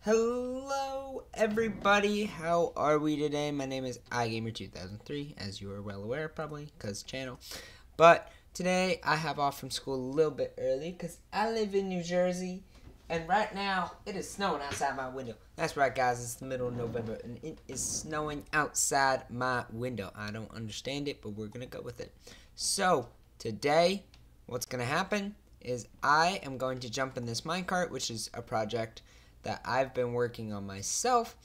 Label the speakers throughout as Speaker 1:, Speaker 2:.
Speaker 1: Hello everybody, how are we today? My name is iGamer2003, as you are well aware probably, because channel. But today I have off from school a little bit early because I live in New Jersey, and right now it is snowing outside my window. That's right guys, it's the middle of November and it is snowing outside my window. I don't understand it, but we're going to go with it. So today what's going to happen is I am going to jump in this minecart, which is a project that I've been working on myself,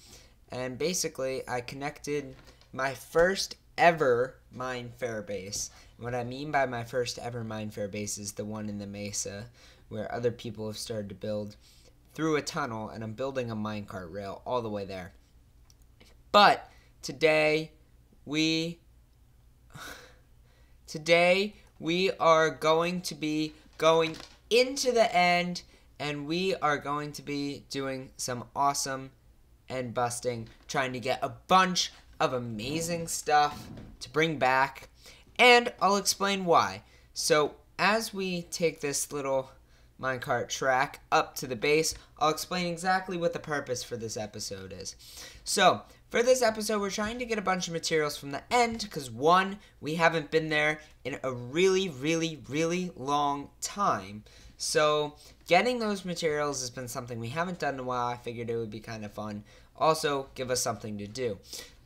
Speaker 1: and basically I connected my first ever Minefaire base. And what I mean by my first ever Minefaire base is the one in the Mesa where other people have started to build through a tunnel, and I'm building a minecart rail all the way there. But today we are going to be going into the end, and we are going to be doing some awesome and busting, trying to get a bunch of amazing stuff to bring back, and I'll explain why. So as we take this little minecart track up to the base, I'll explain exactly what the purpose for this episode is. So for this episode, we're trying to get a bunch of materials from the end because, one, we haven't been there in a really long time. So getting those materials has been something we haven't done in a while. I figured it would be kind of fun. Also, give us something to do.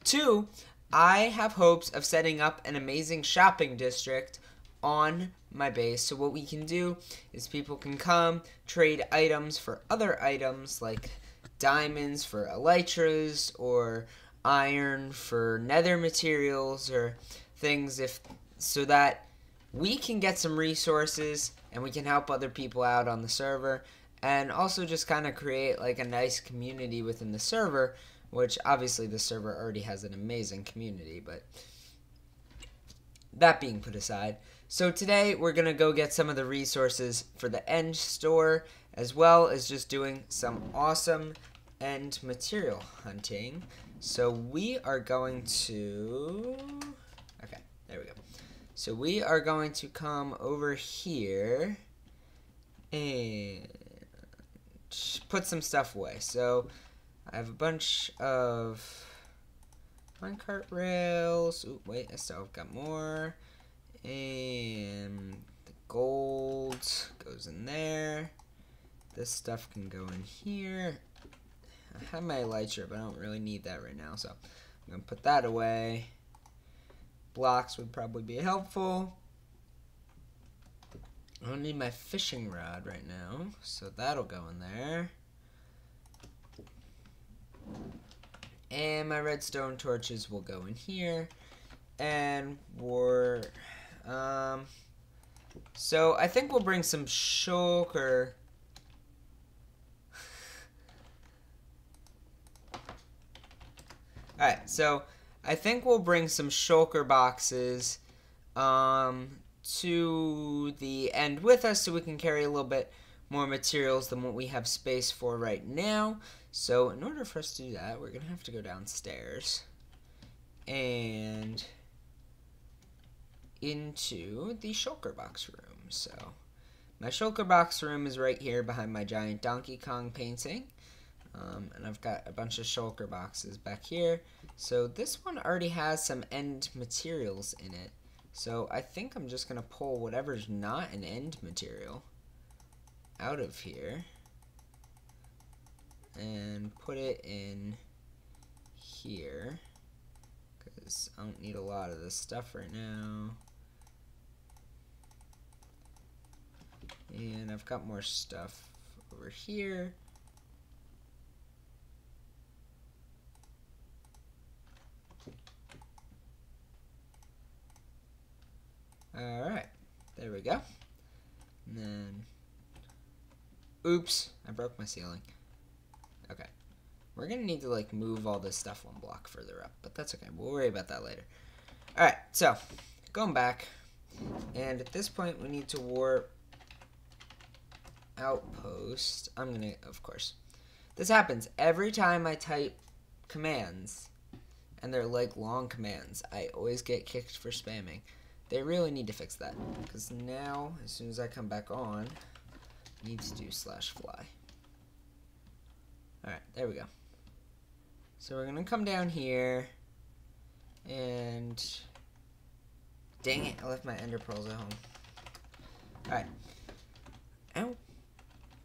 Speaker 1: Two, I have hopes of setting up an amazing shopping district on my base. So what we can do is people can come, trade items for other items, like diamonds for elytras, or iron for nether materials, or things, so that we can get some resources and we can help other people out on the server, and also just kind of create like a nice community within the server, which obviously the server already has an amazing community, but that being put aside. So today we're going to go get some of the resources for the end store, as well as just doing some awesome end material hunting. So we are going to... okay, there we go. So we are going to come over here and put some stuff away. So I have a bunch of minecart rails. Ooh, wait, I still have got more. And the gold goes in there. This stuff can go in here. I have my elytra, but I don't really need that right now, so I'm going to put that away. Blocks would probably be helpful. I don't need my fishing rod right now, so that'll go in there. And my redstone torches will go in here. And we're... so I think we'll bring some shulker... Alright, so I think we'll bring some shulker boxes to the end with us, so we can carry a little bit more materials than what we have space for right now. So in order for us to do that, we're going to have to go downstairs and into the shulker box room. So my shulker box room is right here behind my giant Donkey Kong painting. And I've got a bunch of shulker boxes back here. So this one already has some end materials in it. So I think I'm just going to pull whatever's not an end material out of here and put it in here, because I don't need a lot of this stuff right now. And I've got more stuff over here. Alright, there we go. And then, oops, I broke my ceiling. Okay, we're gonna need to like move all this stuff one block further up, but that's okay, we'll worry about that later. Alright, so, going back, and at this point we need to warp outpost. I'm gonna, of course, this happens every time I type commands, and they're like long commands. I always get kicked for spamming. They really need to fix that, because now, as soon as I come back on, I need to do /fly. Alright, there we go. So we're gonna come down here, and dang it, I left my ender pearls at home. Alright. Ow.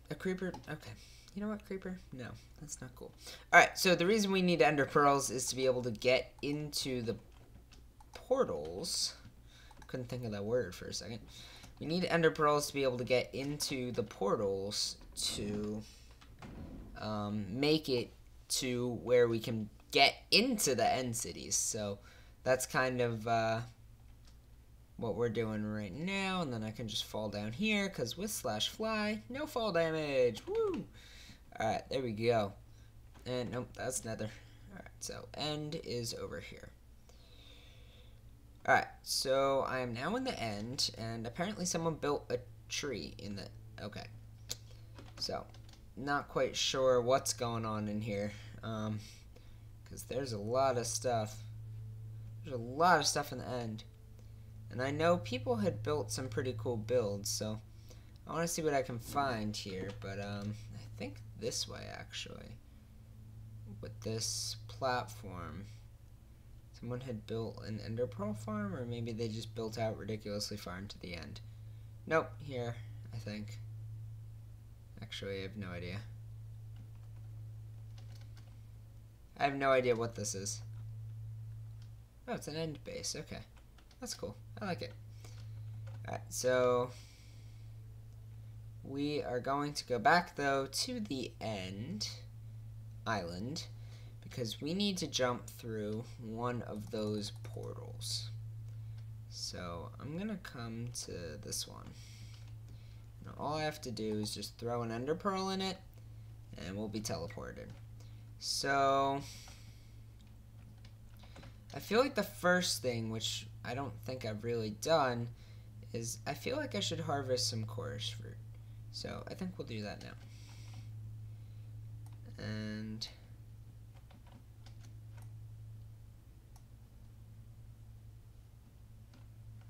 Speaker 1: A creeper. Okay. You know what, creeper? No, that's not cool. Alright, so the reason we need ender pearls is to be able to get into the portals. Couldn't think of that word for a second. We need ender pearls to be able to get into the portals to make it to where we can get into the end cities. So that's kind of what we're doing right now. And then I can just fall down here because with /fly, no fall damage. Woo! Alright, there we go. And nope, that's nether. Alright, so end is over here. Alright, so I am now in the end, and apparently someone built a tree in the... Okay. So, not quite sure what's going on in here. Because there's a lot of stuff. There's a lot of stuff in the end. And I know people had built some pretty cool builds, so I want to see what I can find here. But, I think this way, actually. With this platform. Someone had built an ender pearl farm, or maybe they just built out ridiculously far into the end. Nope, here, I think. Actually, I have no idea. I have no idea what this is. Oh, it's an end base. Okay. That's cool. I like it. Alright, so we are going to go back, though, to the end island, because we need to jump through one of those portals. So I'm gonna come to this one. And all I have to do is just throw an ender pearl in it, and we'll be teleported. So I feel like the first thing, which I don't think I've really done, is I feel like I should harvest some chorus fruit. So I think we'll do that now. And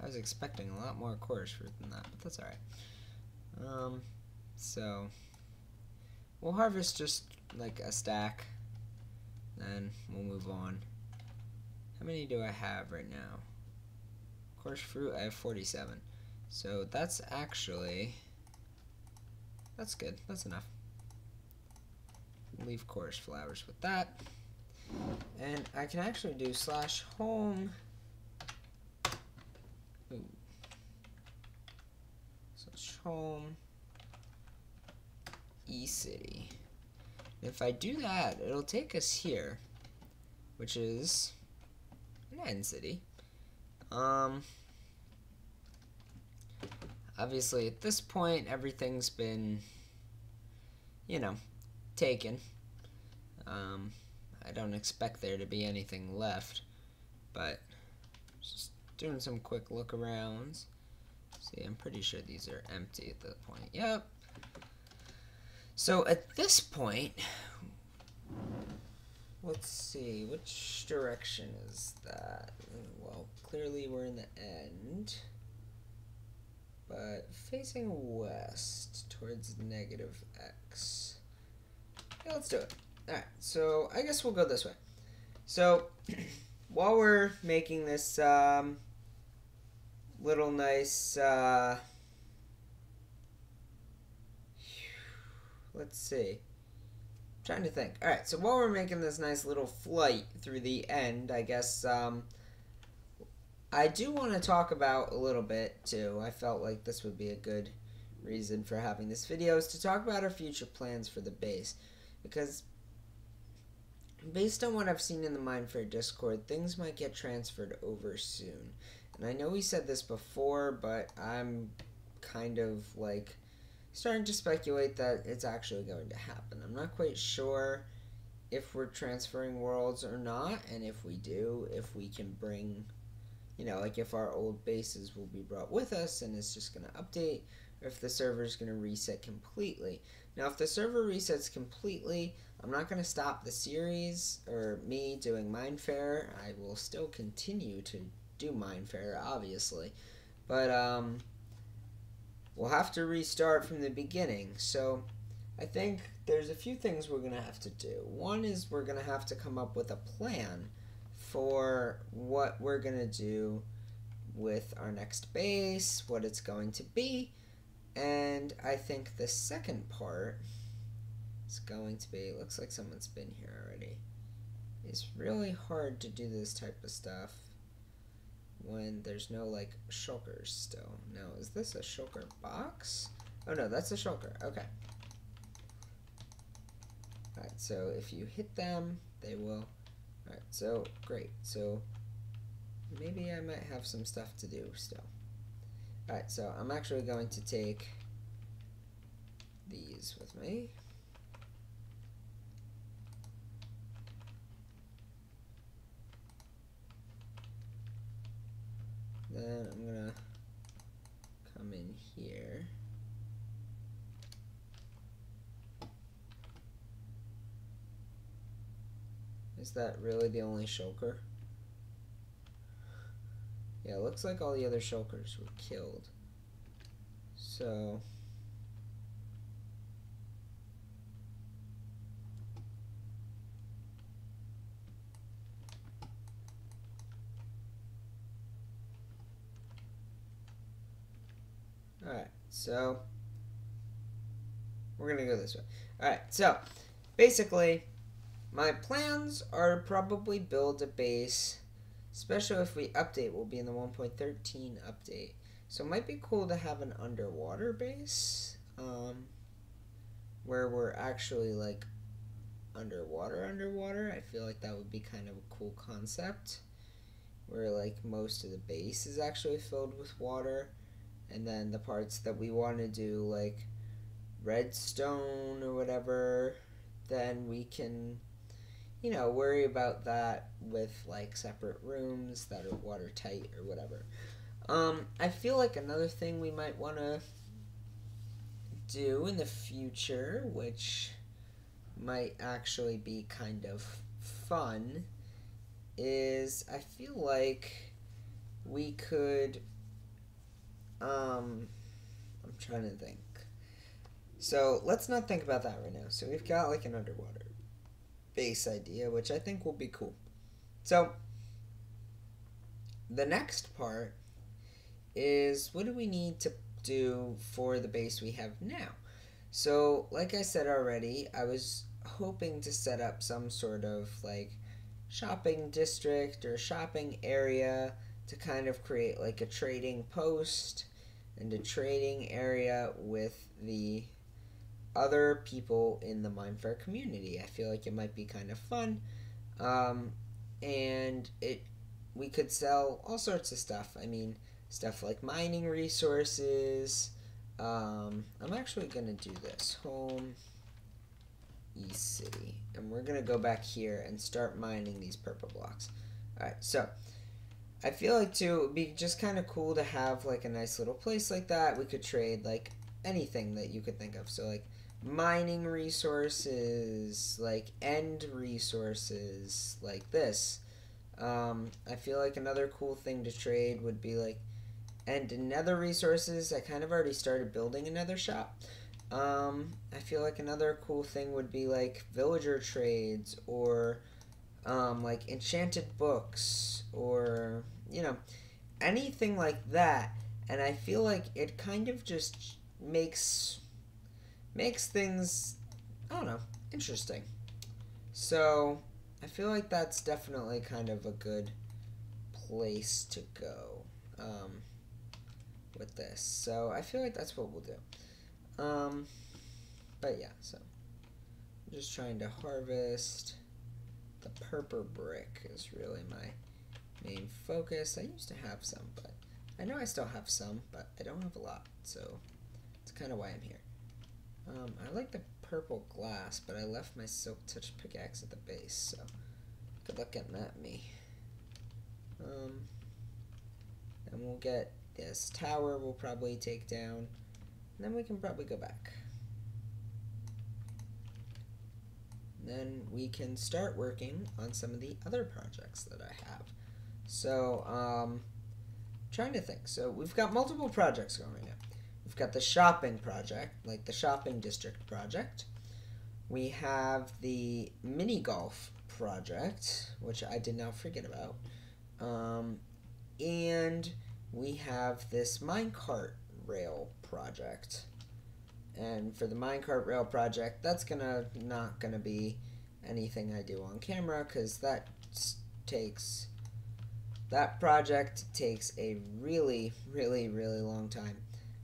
Speaker 1: I was expecting a lot more chorus fruit than that, but that's alright. So we'll harvest just like a stack, then we'll move on. How many do I have right now? Chorus fruit, I have 47. So that's actually, that's good, that's enough. Leave chorus flowers with that. And I can actually do /home. Ooh. /home eCity. If I do that, it'll take us here, which is an end city. Obviously at this point everything's been, you know, taken. I don't expect there to be anything left, but just doing some quick look arounds. See, I'm pretty sure these are empty at this point. Yep. So at this point, let's see, which direction is that? Well, clearly we're in the end, but facing west towards -X. Yeah, let's do it. Alright, so I guess we'll go this way. So, while we're making this little nice, let's see. I'm trying to think. Alright, so while we're making this nice little flight through the end, I guess, I do want to talk about a little bit, too. I felt like this would be a good reason for having this video, is to talk about our future plans for the base. Because based on what I've seen in the Minefaire Discord, things might get transferred over soon. And I know we said this before, but I'm kind of like starting to speculate that it's actually going to happen. I'm not quite sure if we're transferring worlds or not, and if we do, if we can bring, you know, like if our old bases will be brought with us and it's just going to update, or if the server's going to reset completely. Now, if the server resets completely, I'm not going to stop the series, or me doing Minefaire. I will still continue to do Minefaire, obviously. But, we'll have to restart from the beginning. So, I think there's a few things we're going to have to do. One is we're going to have to come up with a plan for what we're going to do with our next base, what it's going to be, and I think the second part is going to be, looks like someone's been here already. It's really hard to do this type of stuff when there's no like shulkers still. Now, is this a shulker box? Oh no, that's a shulker. Okay. Alright, so if you hit them, they will. Alright, so great. So maybe I might have some stuff to do still. Alright, so I'm actually going to take these with me. Then I'm gonna come in here. Is that really the only shulker? Yeah, it looks like all the other shulkers were killed. So alright, so we're gonna go this way. Alright, so basically my plans are probably build a base, especially if we update, will be in the 1.13 update. So it might be cool to have an underwater base, where we're actually like underwater. I feel like that would be kind of a cool concept, where like most of the base is actually filled with water, and then the parts that we want to do like redstone or whatever, then we can, you know, worry about that with like separate rooms that are watertight or whatever. I feel like another thing we might want to do in the future, which might actually be kind of fun, is I feel like we could, I'm trying to think. So let's not think about that right now. So we've got like an underwater base idea, which I think will be cool. So the next part is, what do we need to do for the base we have now? So like I said already, I was hoping to set up some sort of like shopping district or shopping area to kind of create like a trading post and a trading area with the other people in the Minefaire community. I feel like it might be kind of fun, and we could sell all sorts of stuff. I mean, stuff like mining resources. I'm actually gonna do this home city, and we're gonna go back here and start mining these purple blocks. All right, so I feel like too, it would be just kind of cool to have like a nice little place like that. We could trade like anything that you could think of. So like mining resources, like end resources, like this. I feel like another cool thing to trade would be like end nether resources. I kind of already started building a nether shop. I feel like another cool thing would be like villager trades, or like enchanted books, or you know, anything like that. And I feel like it kind of just makes things, I don't know, interesting. So I feel like that's definitely kind of a good place to go with this. So I feel like that's what we'll do. But yeah, so I'm just trying to harvest. The purple brick is really my main focus. I used to have some, but I know I still have some, but I don't have a lot, so that's kind of why I'm here. I like the purple glass, but I left my silk touch pickaxe at the base, so good luck getting that, me. And we'll get this tower we'll probably take down, and then we can probably go back. Then we can start working on some of the other projects that I have. So, trying to think. So we've got multiple projects going right now. We've got the shopping project, like the shopping district project. We have the mini golf project, which I did not forget about. And we have this minecart rail project. And for the minecart rail project, that's not gonna be anything I do on camera, because that project takes a really, really, really long time.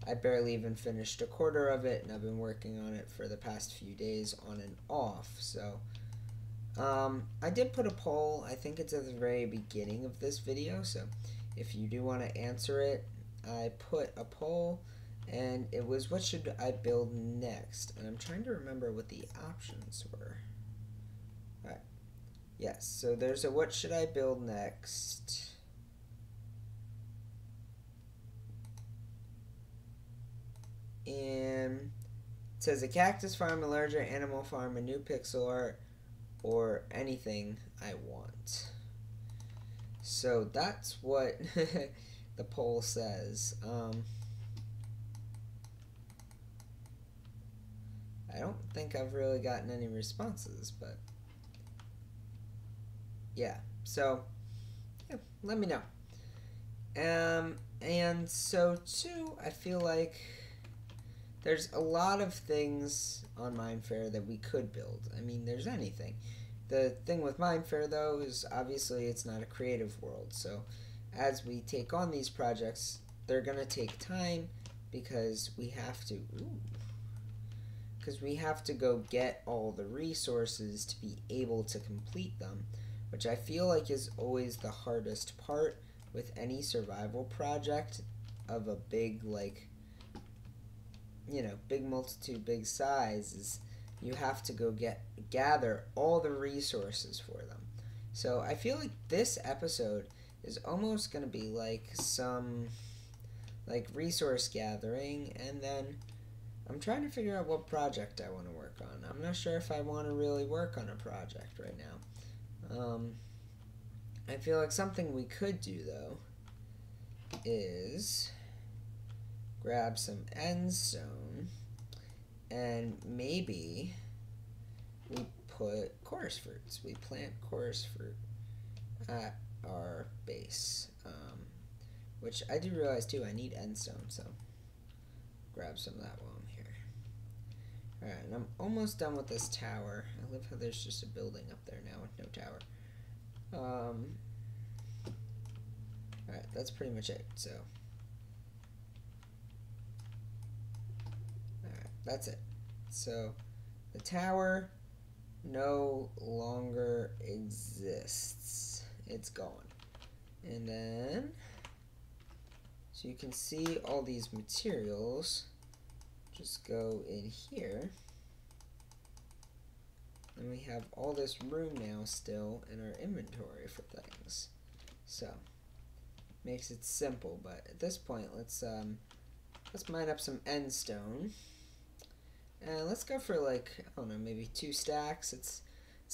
Speaker 1: I barely even finished a quarter of it, and I've been working on it for the past few days on and off. So I did put a poll. I think it's at the very beginning of this video, so if you do want to answer it, I put a poll, and it was, what should I build next? And I'm trying to remember what the options were. Alright. Yes, so there's a what should I build next? And it says a cactus farm, a larger animal farm, a new pixel art, or anything I want. So that's what the poll says. I don't think I've really gotten any responses, but yeah. So yeah, let me know. And so too, I feel like there's a lot of things on Minefaire that we could build. I mean, there's anything. The thing with Minefaire, though, is obviously it's not a creative world. So as we take on these projects, they're going to take time because we have to... because we have to go get all the resources to be able to complete them, which I feel like is always the hardest part with any survival project of a big, like, you know, big multitude, big size, is you have to go gather all the resources for them. So I feel like this episode is almost going to be like some, like, resource gathering, and then I'm trying to figure out what project I want to work on. I'm not sure if I want to really work on a project right now. I feel like something we could do, though, is grab some end stone, and maybe we put chorus fruits. We plant chorus fruit at our base, which I do realize, too, I need end stone, so grab some of that while I'm here. Alright, and I'm almost done with this tower. I love how there's just a building up there now with no tower. Alright, that's pretty much it, so. Alright, that's it. So, the tower no longer exists. It's gone. And then, so you can see all these materials. Just go in here. And we have all this room now still in our inventory for things. So, makes it simple, but at this point, let's mine up some end stone. And let's go for, like, I don't know, maybe 2 stacks. It's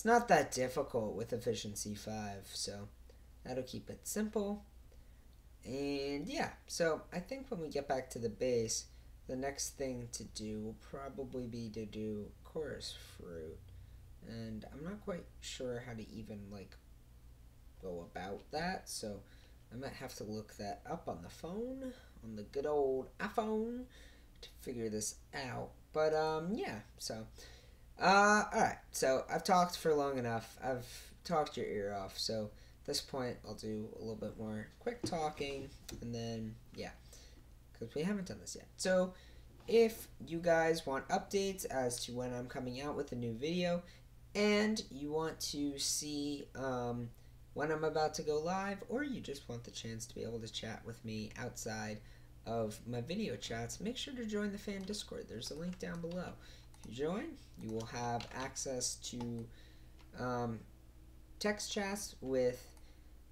Speaker 1: not that difficult with efficiency 5, so that'll keep it simple. And yeah, so I think when we get back to the base, the next thing to do will probably be to do chorus fruit. And I'm not quite sure how to even, like, go about that, so I might have to look that up on the phone, on the good old iPhone, to figure this out. But, yeah, so, alright, so I've talked for long enough. I've talked your ear off, so at this point I'll do a little bit more quick talking, and then, yeah, because we haven't done this yet. So, if you guys want updates as to when I'm coming out with a new video, and you want to see when I'm about to go live, or you just want the chance to be able to chat with me outside of my video chats, make sure to join the fan Discord. There's a link down below. If you join, you will have access to text chats with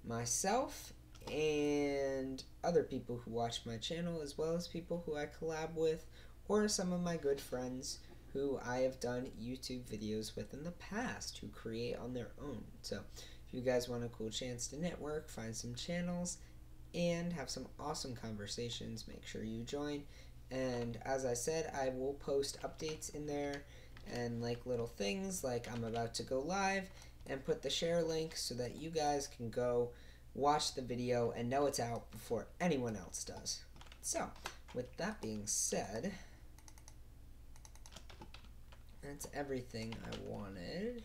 Speaker 1: myself and other people who watch my channel, as well as people who I collab with, or some of my good friends who I have done YouTube videos with in the past, who create on their own. So if you guys want a cool chance to network, find some channels, and have some awesome conversations, make sure you join. And as I said, I will post updates in there and like little things like I'm about to go live and put the share link so that you guys can go watch the video and know it's out before anyone else does. So, with that being said, that's everything I wanted.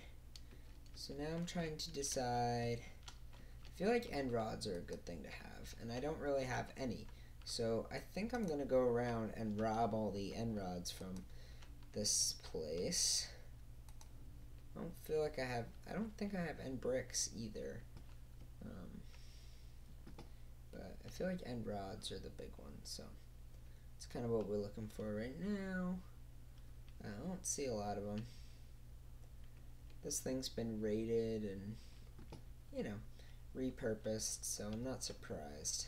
Speaker 1: So now I'm trying to decide. I feel like end rods are a good thing to have, and I don't really have any. So I think I'm going to go around and rob all the end rods from this place. I don't feel like I don't think I have end bricks either. But I feel like end rods are the big ones, so it's kind of what we're looking for right now. I don't see a lot of them. This thing's been raided and, you know, repurposed, so I'm not surprised.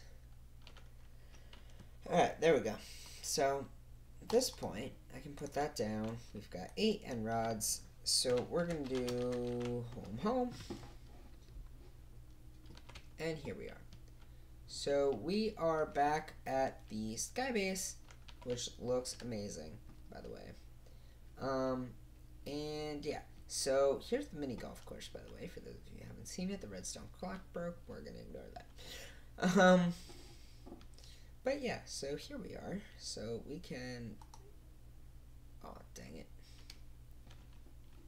Speaker 1: Alright, there we go. So, at this point, I can put that down. We've got 8 end rods, so we're going to do home. And here we are. So, we are back at the sky base, which looks amazing, by the way. And yeah, so here's the mini golf course, by the way, for those of you who haven't seen it. The redstone clock broke. We're going to ignore that. But yeah, so here we are. So we can, oh, dang it.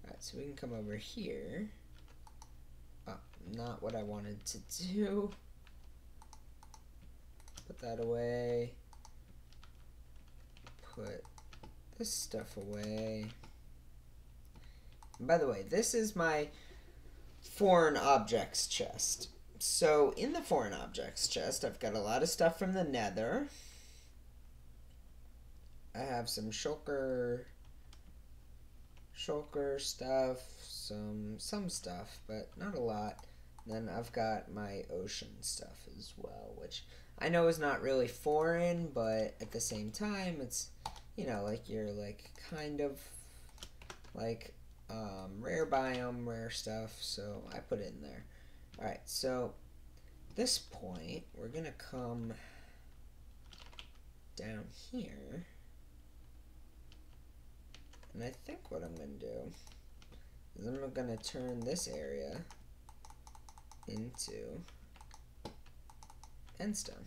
Speaker 1: Alright, so we can come over here. Oh, not what I wanted to do. Put that away. Put this stuff away. And by the way, this is my foreign objects chest. So in the foreign objects chest, I've got a lot of stuff from the nether. I have some shulker stuff, some stuff, but not a lot. Then I've got my ocean stuff as well, which I know is not really foreign, but at the same time, it's, you know, like you're like kind of like rare biome, rare stuff, so I put it in there. Alright, so at this point, we're going to come down here. And I think what I'm going to do is I'm going to turn this area into endstone.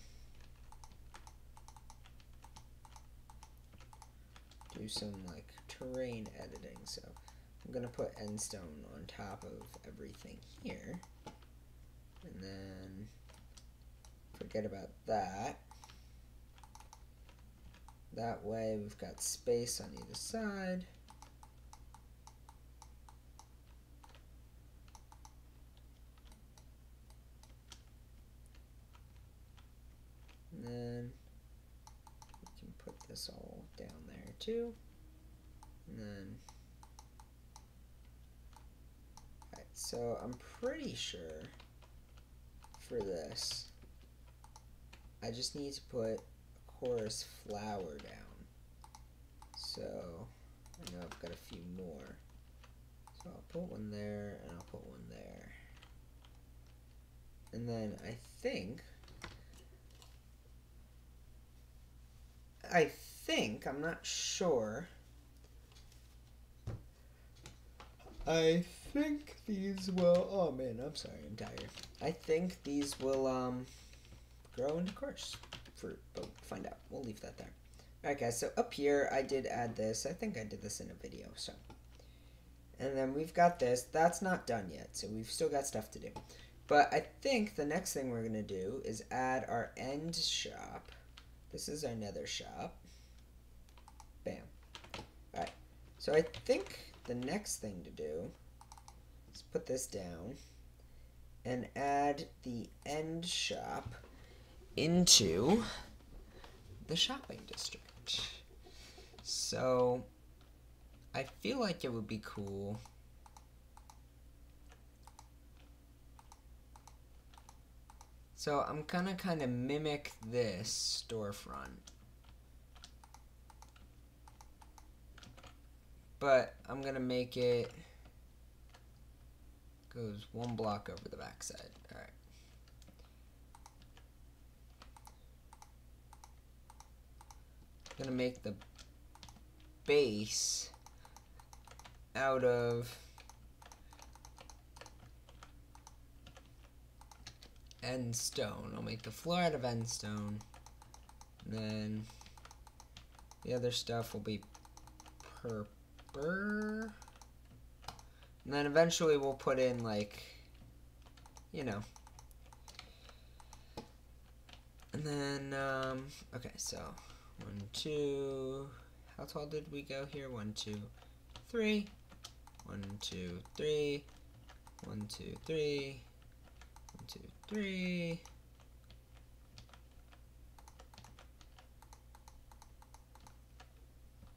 Speaker 1: Do some like terrain editing, so I'm going to put endstone on top of everything here. And then forget about that. That way we've got space on either side. And then we can put this all down there too. And then, alright, so I'm pretty sure for this, I just need to put a chorus flower down. So I know I've got a few more. So I'll put one there and I'll put one there. And then I think, I'm not sure. I think these will, oh man, I'm sorry, I'm tired. I think these will grow into course fruit, but we'll find out. We'll leave that there. Alright guys, so up here I did add this. I think I did this in a video, so. And then we've got this. That's not done yet, so we've still got stuff to do. But I think the next thing we're going to do is add our end shop. This is our nether shop. Bam. Alright, so I think the next thing to do is put this down and add the end shop into the shopping district. So I feel like it would be cool so I'm gonna kind of mimic this storefront, but I'm gonna make it goes one block over the backside. All right. I'm gonna make the base out of end stone. I'll make the floor out of end stone. And then the other stuff will be purple. And then eventually we'll put in, like, you know. And then, okay, so 1, 2, how tall did we go here? 1, 2, 3. 1, 2, 3. 1, 2, 3. 1, 2, 3.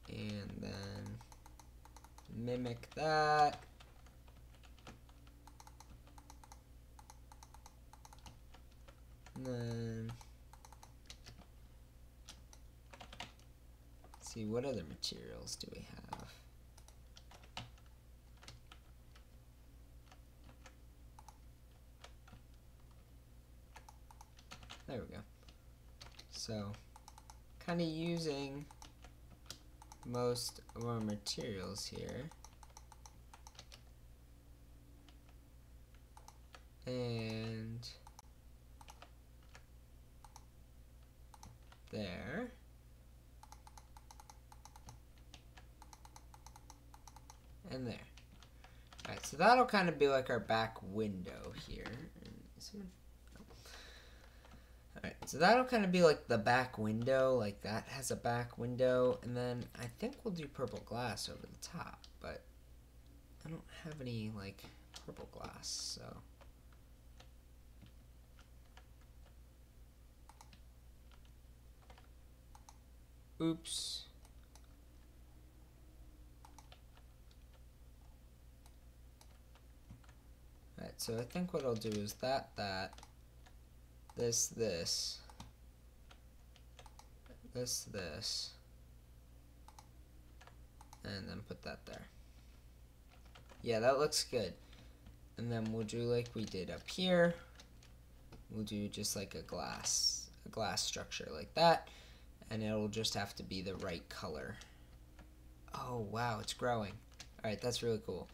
Speaker 1: And then mimic that. And then let's see, what other materials do we have? There we go. So, kind of using most of our materials here. And there. And there. Alright, so that'll kind of be like our back window here. Alright, so that'll kind of be like the back window, like that has a back window, and then I think we'll do purple glass over the top, but I don't have any, like, purple glass, so. Oops. Alright, so I think what I'll do is this, and then put that there. Yeah, that looks good. And then we'll do like we did up here. We'll do just like a glass structure like that, and it'll just have to be the right color. Oh wow, it's growing. Alright, that's really cool.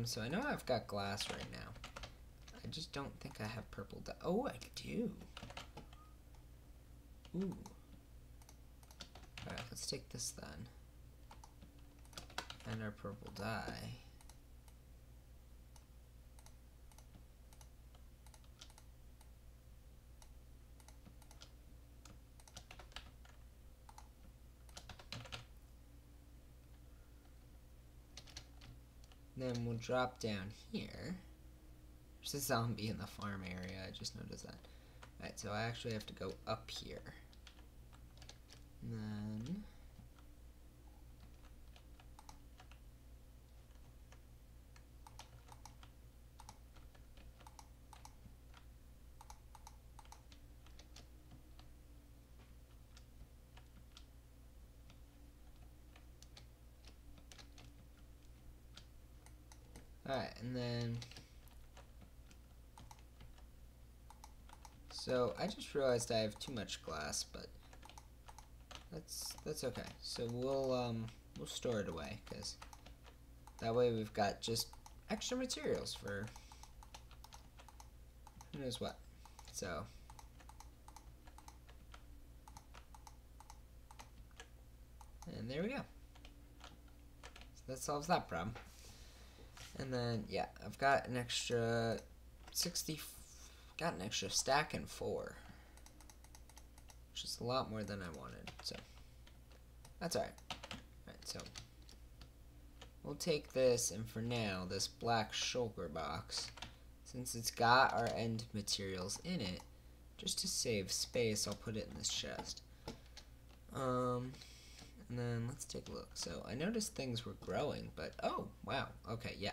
Speaker 1: So I know I've got glass right now. I just don't think I have purple dye. Oh, I do. Ooh. Alright, let's take this then. And our purple dye. Then we'll drop down here. There's a zombie in the farm area, I just noticed that. Alright, so I actually have to go up here. And then alright, and then so I just realized I have too much glass, but that's okay. So we'll store it away, because that way we've got just extra materials for who knows what. So and there we go. So that solves that problem. And then yeah, I've got an extra got an extra stack and 4. Which is a lot more than I wanted, so that's alright. Alright, so we'll take this, and for now, this black shulker box, since it's got our end materials in it, just to save space, I'll put it in this chest. And then let's take a look. So I noticed things were growing, but oh wow, okay, yeah,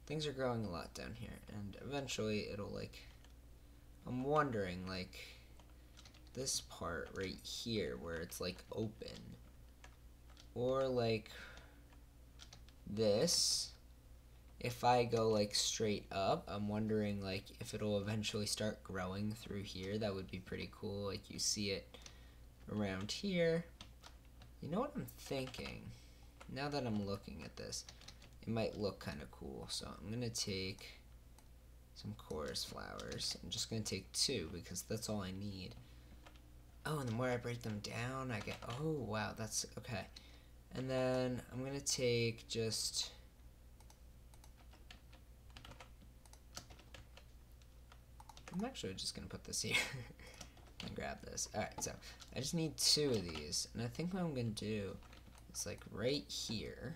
Speaker 1: things are growing a lot down here, and eventually it'll, like, I'm wondering, like, this part right here where it's like open, or like this, if I go like straight up, I'm wondering like if it'll eventually start growing through here. That would be pretty cool. Like you see it around here. You know what I'm thinking? Now that I'm looking at this, it might look kind of cool. So I'm going to take some chorus flowers. I'm just going to take 2 because that's all I need. Oh, and the more I break them down, I get... Oh, wow, that's... Okay. And then I'm going to take just... I'm actually just going to put this here and grab this. Alright, so I just need 2 of these. And I think what I'm going to do is like right here.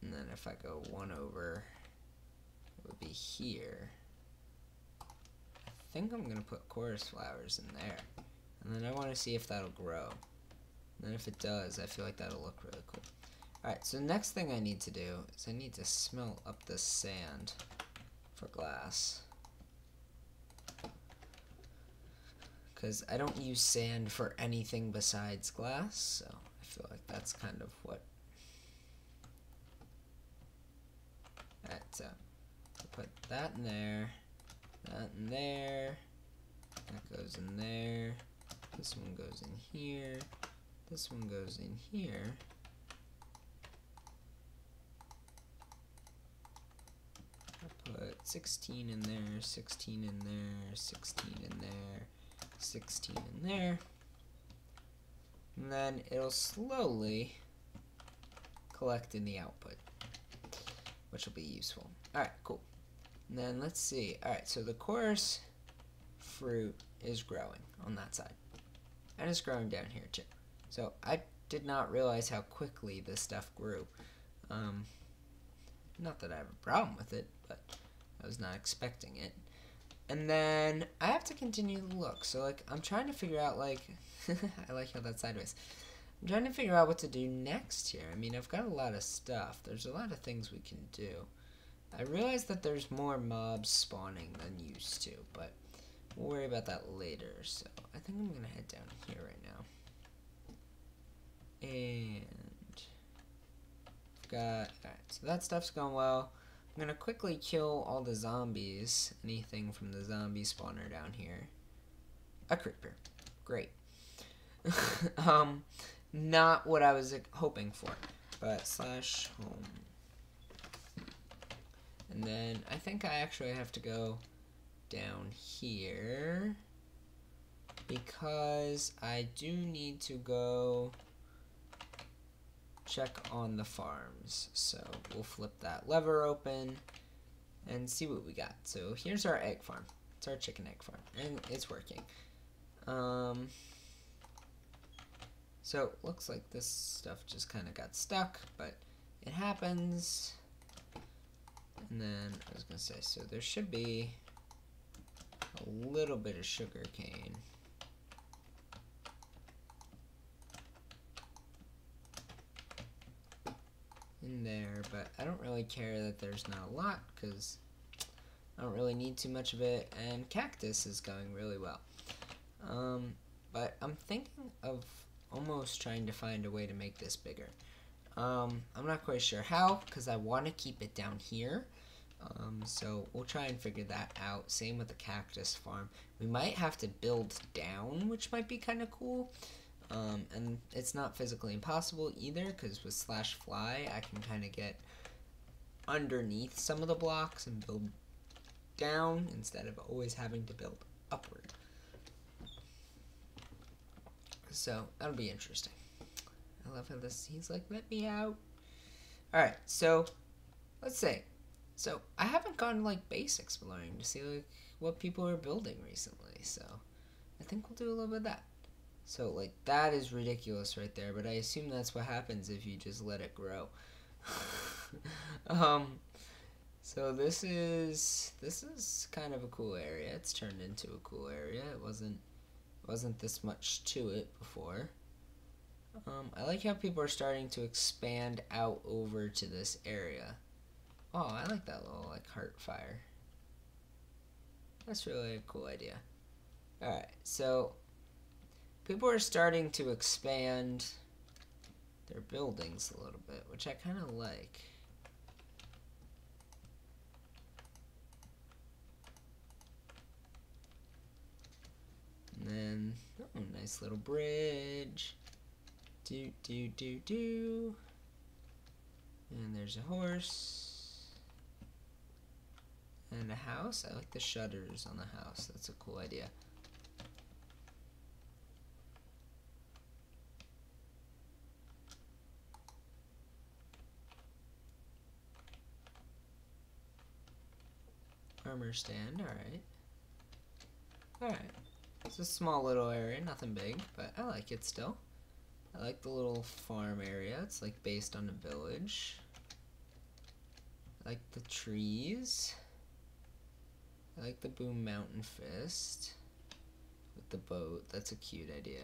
Speaker 1: And then if I go 1 over, it would be here. I think I'm going to put chorus flowers in there. And then I want to see if that'll grow. And then if it does, I feel like that'll look really cool. Alright, so the next thing I need to do is I need to smelt up this sand for glass. Because I don't use sand for anything besides glass, so I feel like that's kind of what... Alright, so I'll put that in there, that in there, that goes in there, this one goes in here, this one goes in here. I'll put 16 in there, 16 in there, 16 in there, 16 in there. And then it'll slowly collect in the output, which will be useful. Alright, cool. And then let's see. Alright, so the chorus fruit is growing on that side. And it's growing down here too. So I did not realize how quickly this stuff grew. Not that I have a problem with it, but I was not expecting it. And then I have to continue to look. So like I'm trying to figure out like I like how that's sideways. I'm trying to figure out what to do next here. I mean, I've got a lot of stuff. There's a lot of things we can do. I realize that there's more mobs spawning than used to, but we'll worry about that later. So I think I'm going to head down here right now. And I've got... Alright, so that stuff's going well. I'm going to quickly kill all the zombies. Anything from the zombie spawner down here. A creeper. Great. Not what I was hoping for, but slash home. And then I think I actually have to go down here because I do need to go check on the farms. So we'll flip that lever open and see what we got. So here's our egg farm. It's our chicken egg farm, and it's working. So looks like this stuff just kind of got stuck, but it happens. And then I was gonna say, so there should be a little bit of sugar cane. In there, but I don't really care that there's not a lot because I don't really need too much of it, and cactus is going really well. But I'm thinking of almost trying to find a way to make this bigger. I'm not quite sure how because I want to keep it down here. So we'll try and figure that out. Same with the cactus farm. We might have to build down, which might be kind of cool. And it's not physically impossible either because with slash fly I can kind of get underneath some of the blocks and build down instead of always having to build upward. So that'll be interesting. I love how this, he's like, let me out. Alright, so let's say, so I haven't gone like base exploring to see like what people are building recently, so I think we'll do a little bit of that. So like that is ridiculous right there, but I assume that's what happens if you just let it grow. So this is kind of a cool area. It's turned into a cool area. It wasn't this much to it before. I like how people are starting to expand out over to this area. Oh, I like that little like heart fire. That's really a cool idea. Alright, so people are starting to expand their buildings a little bit, which I kind of like. And then, oh, nice little bridge. Do, do, do, do. And there's a horse. And a house. I like the shutters on the house. That's a cool idea. Armor stand, alright. Alright. It's a small little area, nothing big, but I like it still. I like the little farm area. It's like based on a village. I like the trees. I like the Boom Mountain Fist with the boat. That's a cute idea.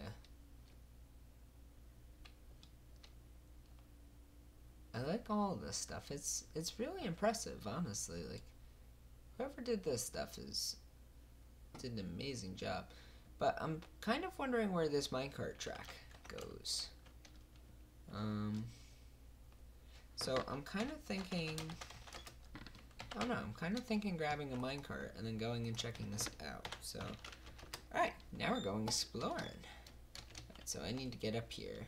Speaker 1: I like all of this stuff. It's really impressive, honestly. Like, whoever did this stuff did an amazing job. But I'm kind of wondering where this minecart track goes. So I'm kind of thinking, I don't know, I'm kind of thinking grabbing a minecart and then going and checking this out. So, alright, now we're going exploring. Alright, so I need to get up here.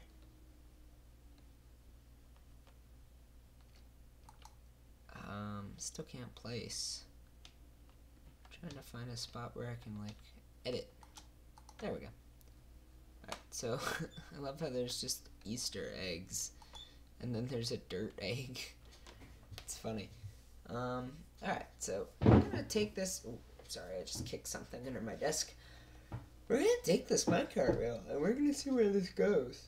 Speaker 1: Still can't place. I'm trying to find a spot where I can, like, edit. There we go. Alright, so I love how there's just Easter eggs. And then there's a dirt egg. It's funny. Alright, so I'm gonna take this. Ooh, sorry, I just kicked something under my desk. We're gonna take this minecart rail and we're gonna see where this goes.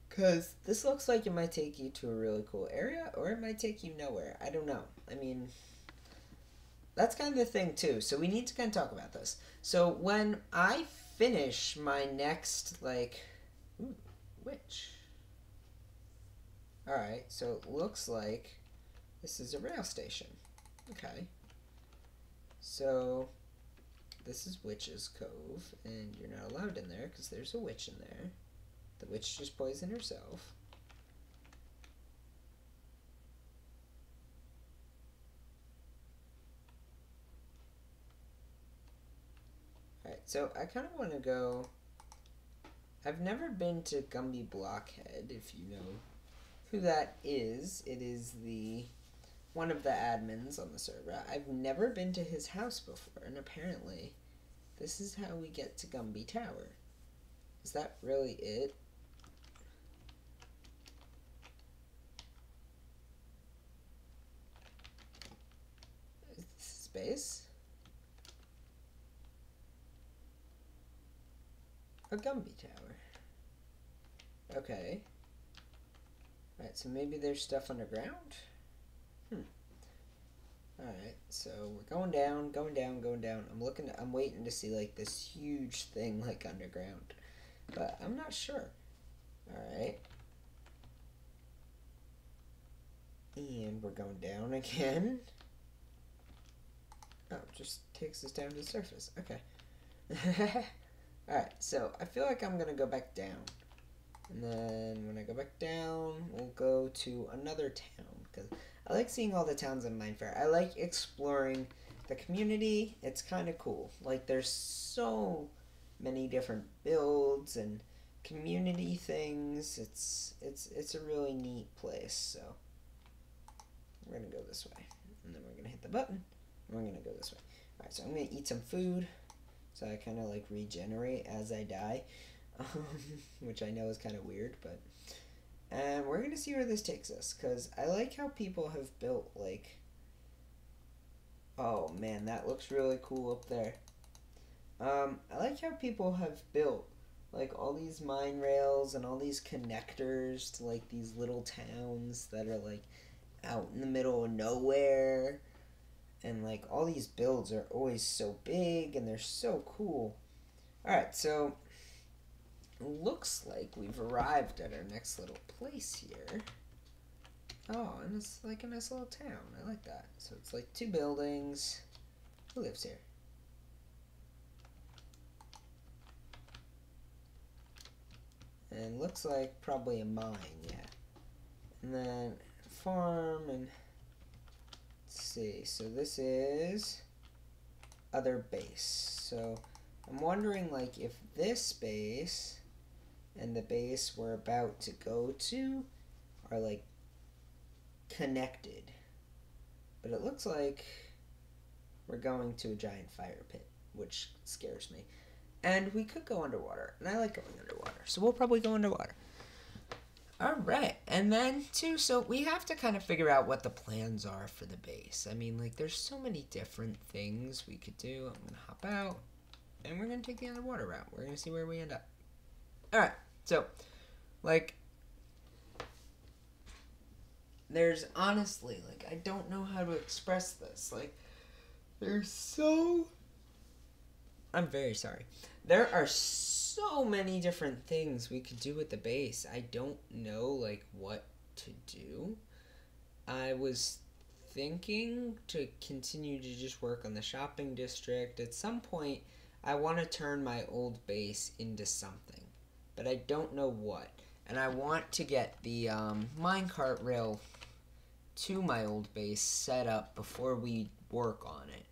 Speaker 1: Because this looks like it might take you to a really cool area, or it might take you nowhere. I don't know. I mean, that's kind of the thing, too. So we need to kind of talk about this. So when I finish my next, like... Ooh, witch. Alright, so it looks like this is a rail station. Okay. So this is Witch's Cove, and you're not allowed in there because there's a witch in there. The witch just poisoned herself. Alright, so I kind of want to go... I've never been to Gumby Blockhead, if you know who that is. It is one of the admins on the server. I've never been to his house before, and apparently this is how we get to Gumby Tower. Is that really it? Is this space? A Gumby Tower. Okay. Alright, so maybe there's stuff underground? Alright, so we're going down, going down, going down. I'm waiting to see like this huge thing like underground. But I'm not sure. Alright. And we're going down again. Oh, it just takes us down to the surface. Okay. Alright, so I feel like I'm going to go back down. And then when I go back down, we'll go to another town. Because I like seeing all the towns in Minefaire. I like exploring the community. It's kind of cool. Like, there's so many different builds and community things. It's a really neat place. So we're going to go this way. And then we're going to hit the button. And we're going to go this way. Alright, so I'm going to eat some food. So I kind of like regenerate as I die. Which I know is kind of weird, but... And we're going to see where this takes us, because I like how people have built, like... Oh, man, that looks really cool up there. I like how people have built, like, all these mine rails and all these connectors to, like, these little towns that are, like, out in the middle of nowhere. And, like, all these builds are always so big, and they're so cool. Alright, so... Looks like we've arrived at our next little place here. Oh, and it's like a nice little town. I like that. So it's like 2 buildings. Who lives here? And looks like probably a mine, yeah. And then farm and let's see. So this is other base. So I'm wondering, like, if this base and the base we're about to go to are, like, connected. But it looks like we're going to a giant fire pit, which scares me. And we could go underwater, and I like going underwater, so we'll probably go underwater. Alright, and then, too, so we have to kind of figure out what the plans are for the base. I mean, like, there's so many different things we could do. I'm going to hop out, and we're going to take the underwater route. We're going to see where we end up. Alright, so, like, there's honestly, like, I don't know how to express this. Like, I'm very sorry. There are so many different things we could do with the base. I don't know, like, what to do. I was thinking to continue to just work on the shopping district. At some point, I want to turn my old base into something, but I don't know what. And I want to get the minecart rail to my old base set up before we work on it.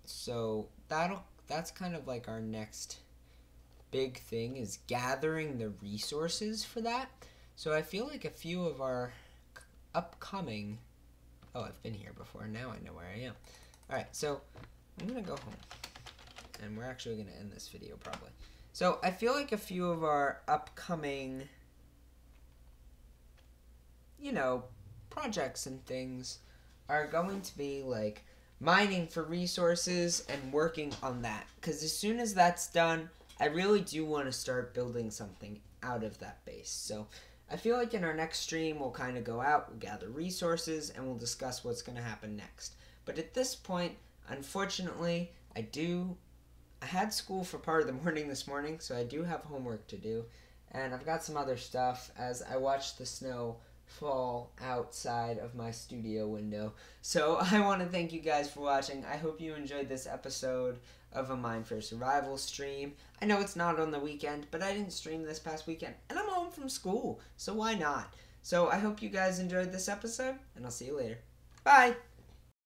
Speaker 1: So that's kind of like our next big thing, is gathering the resources for that. So I feel like a few of our upcoming... Oh, I've been here before. Now I know where I am. Alright, so I'm going to go home. And we're actually going to end this video probably. So I feel like a few of our upcoming, projects and things are going to be like mining for resources and working on that. Because as soon as that's done, I really do want to start building something out of that base. So I feel like in our next stream, we'll kind of go out, we'll gather resources, and we'll discuss what's going to happen next. But at this point, unfortunately, I had school for part of the morning this morning, so I do have homework to do. And I've got some other stuff as I watch the snow fall outside of my studio window. So I want to thank you guys for watching. I hope you enjoyed this episode of a Minefaire survival stream. I know it's not on the weekend, but I didn't stream this past weekend, and I'm home from school, so why not? So I hope you guys enjoyed this episode, and I'll see you later. Bye!